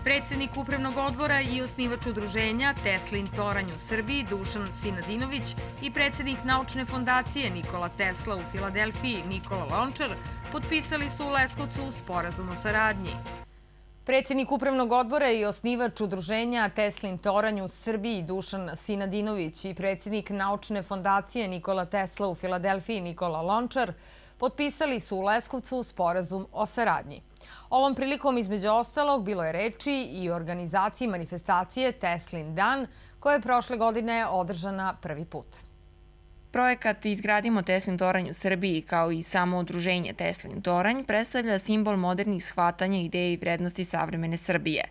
Predsednik Upravnog odbora i osnivač udruženja Teslin toranj u Srbiji Dušan Sinadinović i predsednik Naučne fondacije Nikola Tesla u Filadelfiji Nikola Lončar potpisali su u Leskovcu sporazum o saradnji. Predsednik Upravnog odbora i osnivač udruženja Teslin toranj u Srbiji Dušan Sinadinović i predsednik Naučne fondacije Nikola Tesla u Filadelfiji Nikola Lončar potpisali su u Leskovcu sporazum o saradnji. Ovom prilikom, između ostalog, bilo je reči i o organizaciji manifestacije Teslin dan, koja je prošle godine održana prvi put. Projekat Izgradimo Teslin toranj u Srbiji, kao i samo udruženje Teslin toranj, predstavlja simbol modernih shvatanja ideje i vrednosti savremene Srbije.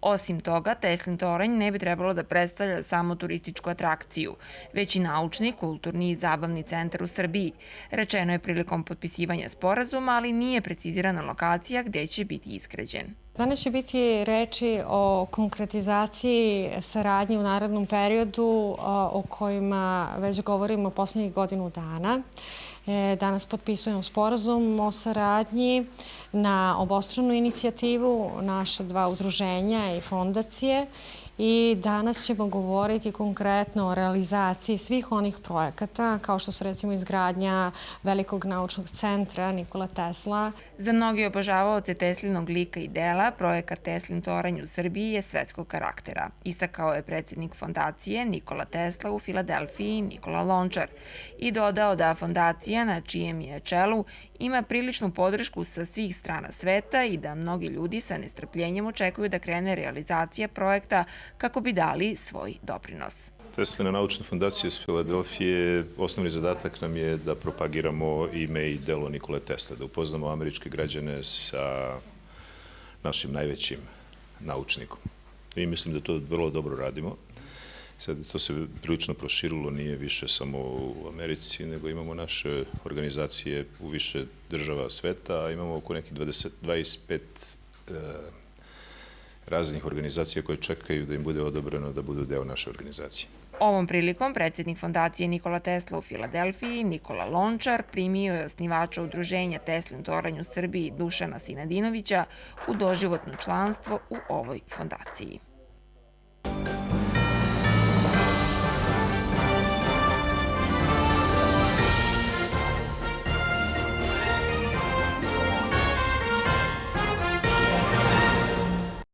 Osim toga, Teslin toranj ne bi trebalo da predstavlja samo turističku atrakciju, već i naučni, kulturni i zabavni centar u Srbiji. Rečeno je prilikom potpisivanja sporazuma, ali nije precizirana lokacija gde će biti izgrađen. Danas će biti reči o konkretizaciji saradnje u narednom periodu o kojima već govorimo poslednjih godinu dana. Danas potpisujemo sporazum o saradnji na obostranu inicijativu naša dva udruženja i fondacije i danas ćemo govoriti konkretno o realizaciji svih onih projekata kao što su recimo izgradnja velikog naučnog centra Nikola Tesla. Za mnogi obožavaoce Teslinog lika i dela, projekat Teslin toranj u Srbiji je svetskog karaktera. Istakao je predsednik fondacije Nikola Tesla u Filadelfiji Nikola Lončar i dodao da fondacija na čijem je čelu ima priličnu podršku sa svih strana sveta i da mnogi ljudi sa nestrpljenjem očekuju da krene realizacija projekta kako bi dali svoj doprinos. Teslina naučna fondacija iz Filadelfije, osnovni zadatak nam je da propagiramo ime i delo Nikole Tesla, da upoznamo američke građane sa našim najvećim naučnikom. I mislim da to vrlo dobro radimo. Sad to se prilično proširilo, nije više samo u Americi, nego imamo naše organizacije u više država sveta, a imamo oko nekih 25 raznih organizacija koje čekaju da im bude odobreno da budu deo naše organizacije. Ovom prilikom predsednik fondacije Nikola Tesla u Filadelfiji Nikola Lončar primio je osnivača udruženja Teslin toranj u Srbiji Dušana Sinadinovića u doživotno članstvo u ovoj fondaciji.